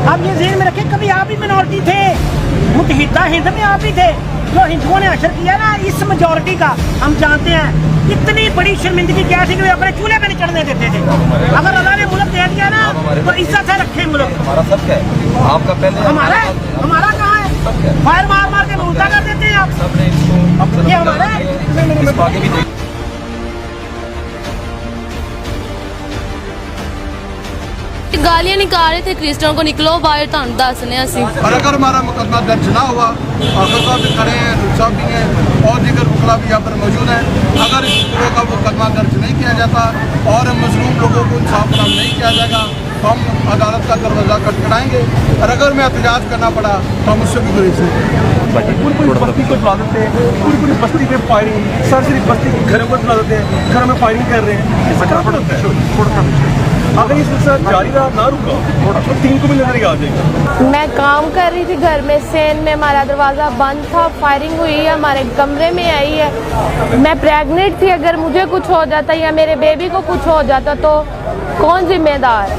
आप ये ज़हन में रखें, कभी आप भी मिनॉरिटी थे, मुत्तहिदा हिंद में आप भी थे। जो हिंदुओं ने असर किया ना इस मेजॉरिटी का, हम जानते हैं इतनी बड़ी शर्मिंदगी क्या थी कि वे अपने चूल्हे पे नहीं चढ़ने देते थे। अगर अल्लाह ने मुल्क दे दिया ना तो इज्जत से रखे मुल्क। हमारा सब है, आपका पहले हमारा कहाँ है? फायर मार मार के उल्टा कर देते हैं आप। ये हमारा है। गालियां निकाल रहे थे क्रिश्चियन को, निकलो बाहर, तुहानू दसने असी। और अगर हमारा मुकदमा दर्ज ना हुआ, आखिर साहब भी खड़े हैं, साहब भी हैं और दीगर वकला भी यहाँ पर मौजूद हैं, अगर इस पूरे का मुकदमा दर्ज नहीं किया जाता और मजलूम लोगों को इंसाफ फराहम नहीं किया जाएगा तो हम अदालत का दरवाज़ा खटखटाएंगे। और अगर मैं एहतजाज करना पड़ा तो हम उससे भी गुरेज नहीं। पूरी बस्ती को चला देते हैं, पूरी बस्ती पे फायरिंग, सारी बस्ती के घरों को चला देते हैं, घरों में फायरिंग कर रहे हैं। अगर ये सिलसिला जारी रहा, ना रुका तो 3 को भी नजर आ जाएगा। मैं काम कर रही थी घर में, सेन में, हमारा दरवाज़ा बंद था, फायरिंग हुई है, हमारे कमरे में आई है। मैं प्रेग्नेंट थी, अगर मुझे कुछ हो जाता या मेरे बेबी को कुछ हो जाता तो कौन जिम्मेदार?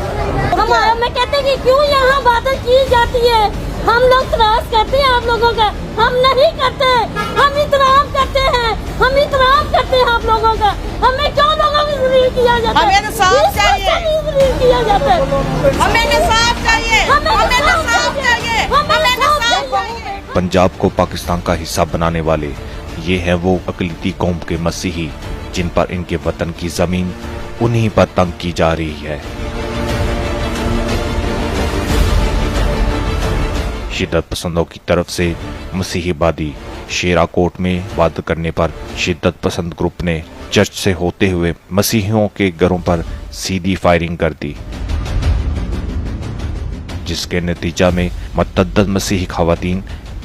हमारा मैं कहते हैं कि क्यों यहाँ बातें की जाती है। हम लोग त्रास करते हैं आप लोगों का, हम नहीं करते, हम इतराम करते हैं, हम इतराम करते हैं आप लोगों का। हमें क्यों लोगों को जलील किया जाता है? हमें इंसाफ चाहिए, जलील किया जाता है। हमें इंसाफ चाहिए, हमें इंसाफ चाहिए, हमें इंसाफ चाहिए। पंजाब को पाकिस्तान का हिस्सा बनाने वाले ये हैं वो अक़लियती कौम के मसीही जिन पर इनके वतन की जमीन उन्हीं पर तंग की जा रही है। शिद्दत पसंदों की तरफ से मसीहीवादी शेराकोट में वाद करने पर शिद्दत पसंद ग्रुप ने चर्च से होते हुए मसीहियों के घरों पर सीधी फायरिंग कर दी, जिसके नतीजा में मतअद्दद मसीही खवातीन,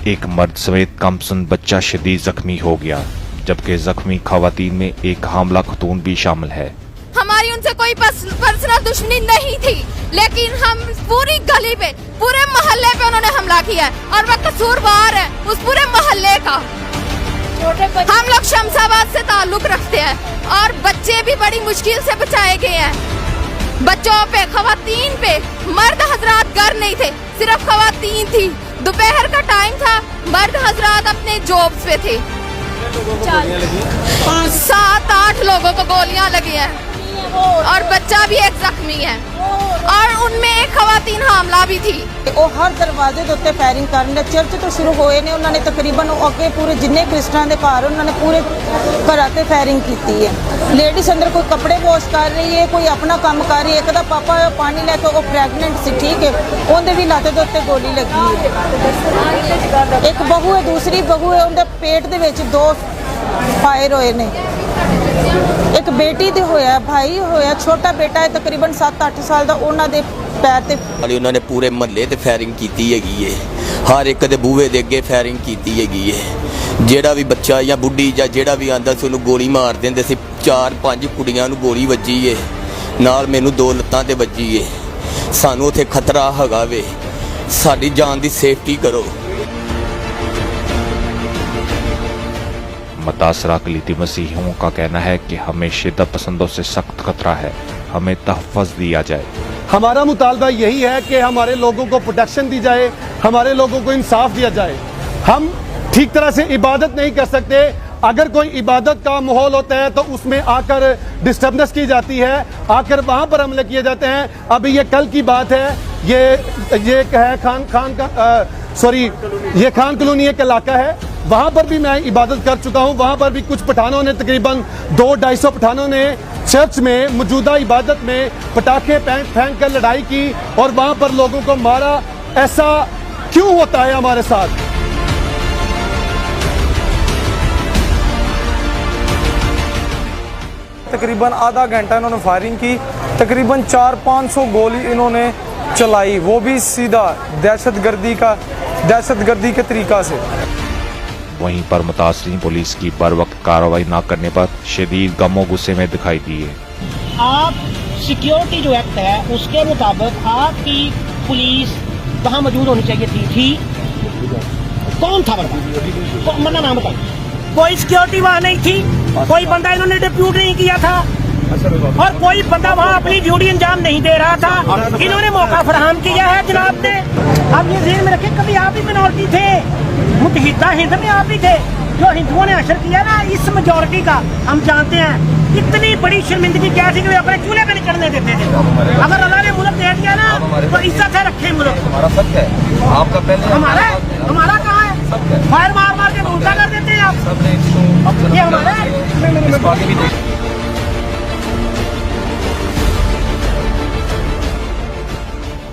एक मर्द समेत कमसन बच्चा शदीद जख्मी हो गया, जबकि जख्मी खवातीन में एक हामला खतून भी शामिल है। हमारी उनसे कोई पर्सनल दुश्मनी नहीं थी, लेकिन हम पूरी गली पे, पूरे मोहल्ले पे उन्होंने हमला किया है और वह कसूरवार है उस पूरे मोहल्ले का। हम लोग शमशाबाद से ताल्लुक रखते हैं और बच्चे भी बड़ी मुश्किल से बचाए गए हैं। बच्चों पे, खवातीन पे, मर्द हजरात घर नहीं थे, सिर्फ खवातीन थी। दोपहर का टाइम था, मर्द हजरात अपने जॉब्स पे थे। 7-8 लोगों को गोलियां लगी हैं और बच्चा भी एक जख्मी है और उनमें एक खवातीन हामला भी थी। ਉਹ ਹਰ ਦਰਵਾਜ਼ੇ ਦੇ ਉੱਤੇ ਫਾਇਰਿੰਗ ਕਰਨ ਦੇ ਚਰਚ ਤੋਂ ਸ਼ੁਰੂ ਹੋਏ ਨੇ। ਉਹਨਾਂ ਨੇ ਤਕਰੀਬਨ ਅੱਗੇ ਪੂਰੇ ਜਿੰਨੇ ਕ੍ਰਿਸਚਨਾਂ ਦੇ ਘਰ ਉਹਨਾਂ ਨੇ ਪੂਰੇ ਘਰਾਂ ਤੇ ਫਾਇਰਿੰਗ ਕੀਤੀ ਹੈ। ਲੇਡੀਜ਼ ਅੰਦਰ ਕੋਈ ਕੱਪੜੇ ਵਾਸ਼ ਕਰ ਰਹੀ ਹੈ, ਕੋਈ ਆਪਣਾ ਕੰਮ ਕਰ ਰਹੀ ਹੈ। ਇੱਕ ਦਾ ਪਾਪਾ ਪਾਣੀ ਲੈ ਕੇ, ਉਹ ਪ੍ਰੈਗਨੈਂਟ ਸੀ, ਠੀਕ ਹੈ, ਉਹਦੇ ਵੀ ਲੱਤ ਦੇ ਉੱਤੇ ਗੋਲੀ ਲੱਗੀ ਹੈ। ਇੱਕ ਬਹੂ ਹੈ, ਦੂਸਰੀ ਬਹੂ ਹੈ, ਉਹਦੇ ਪੇਟ ਦੇ ਵਿੱਚ 2 ਫਾਇਰ ਹੋਏ ਨੇ। एक बेटी दे होया, भाई होया, छोटा बेटा है तकरीबन 7-8 साल दा, ਉਹਨਾਂ ਦੇ ਪੈਰ ਤੇ ਉਹਨਾਂ ਨੇ ਪੂਰੇ ਮਹੱਲੇ ਤੇ ਫਾਇਰਿੰਗ ਕੀਤੀ ਹੈਗੀ ਏ, ਹਰ ਇੱਕ ਦੇ ਬੂਹੇ ਦੇ ਅੱਗੇ ਫਾਇਰਿੰਗ ਕੀਤੀ ਹੈਗੀ ਏ। ਜਿਹੜਾ ਵੀ ਬੱਚਾ ਜਾਂ ਬੁੱਢੀ ਜਾਂ ਜਿਹੜਾ ਵੀ ਆਂਦਾ ਸੀ ਉਹਨੂੰ ਗੋਲੀ ਮਾਰ ਦਿੰਦੇ ਸੀ। 4-5 ਕੁੜੀਆਂ ਨੂੰ ਗੋਲੀ ਵੱਜੀ ਏ, ਨਾਲ ਮੈਨੂੰ 2 ਲੱਤਾਂ ਤੇ ਵੱਜੀ ਏ। ਸਾਨੂੰ ਉੱਥੇ ਖਤਰਾ ਹੈਗਾ ਵੇ, ਸਾਡੀ ਜਾਨ ਦੀ ਸੇਫਟੀ ਕਰੋ। मुतासरा अक़लियती मसीहियों का कहना है कि हमें शिद्दत पसंदों से सख्त खतरा है, हमें तहफ़्फ़ुज़ दिया जाए। हमारा मुतालबा यही है कि हमारे लोगों को प्रोटेक्शन दी जाए, हमारे लोगों को इंसाफ दिया जाए। हम ठीक तरह से इबादत नहीं कर सकते। अगर कोई इबादत का माहौल होता है तो उसमें आकर डिस्टर्बेंस की जाती है, आकर वहाँ पर हमले किए जाते हैं। अभी ये कल की बात है, ये है खान कॉलोनी एक इलाका है, वहाँ पर भी मैं इबादत कर चुका हूँ। वहाँ पर भी कुछ पठानों ने, तकरीबन 200-250 पठानों ने चर्च में मौजूदा इबादत में पटाखे फेंक कर लड़ाई की और वहाँ पर लोगों को मारा। ऐसा क्यों होता है हमारे साथ? तकरीबन आधा घंटा इन्होंने फायरिंग की, तकरीबन 400-500 गोली इन्होंने चलाई, वो भी सीधा दहशतगर्दी के तरीका से। वहीं पर मुतासरीन पुलिस की बर वक्त कार्रवाई न करने पर शदीद गमो गुस्से में दिखाई दिए। आप सिक्योरिटी जो एक्ट है उसके मुताबिक आपकी पुलिस वहाँ मौजूद होनी चाहिए थी। कौन था बंदा? मना नाम बताओ। कोई सिक्योरिटी वहाँ नहीं थी, कोई बंदा इन्होंने डिप्यूट नहीं किया था और कोई बंदा वहाँ अपनी ड्यूटी अंजाम नहीं दे रहा था। इन्होंने मौका फराहम किया है जनाब ने। अब ये ध्यान में रखें, कभी आप भी मिनॉरिटी थे, मुत्तहिदा हिंद में आप भी थे। जो हिंदुओं ने असर किया ना इस मेजोरिटी का, हम जानते हैं इतनी बड़ी शर्मिंदगी क्या थी कि वे अपने चूल्हे पे नहीं चढ़ने देते थे। अगर अल्लाह ने मुल्क दे दिया ना तो इज्जत है रखे मुल्क। हमारा सच है, आपका पहले हमारा कहाँ है? फायर मार मार के उल्टा कर देते हैं आप। ये हमारा है।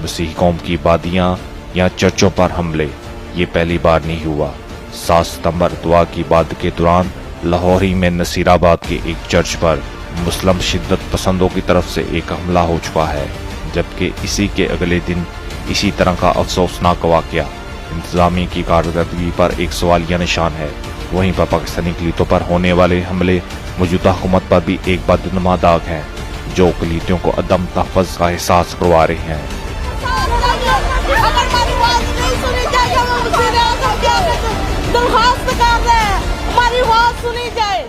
मसीही कौम की बादियां या चर्चों पर हमले ये पहली बार नहीं हुआ। 7 सितंबर दुआ की बाद के दौरान लाहौरी में नसीराबाद के एक चर्च पर मुस्लिम शिद्दत पसंदों की तरफ से एक हमला हो चुका है, जबकि इसी के अगले दिन इसी तरह का अफसोसनाक वाकया इंतजामिया की कारकर्दगी पर एक सवालिया निशान है। वहीं पर पाकिस्तानी अक़लीतों पर होने वाले हमले मौजूदा हुकूमत पर भी एक बदनुमा दाग है, जो अक़लीतियों को अदम तहफ़्फ़ुज़ का एहसास करवा रहे हैं। अगर हमारी आवाज नहीं सुनी जाएगी, हम वज़ीर-ए-आज़म के आगे दरख्वास्त कर रहे हैं, हमारी आवाज सुनी जाए।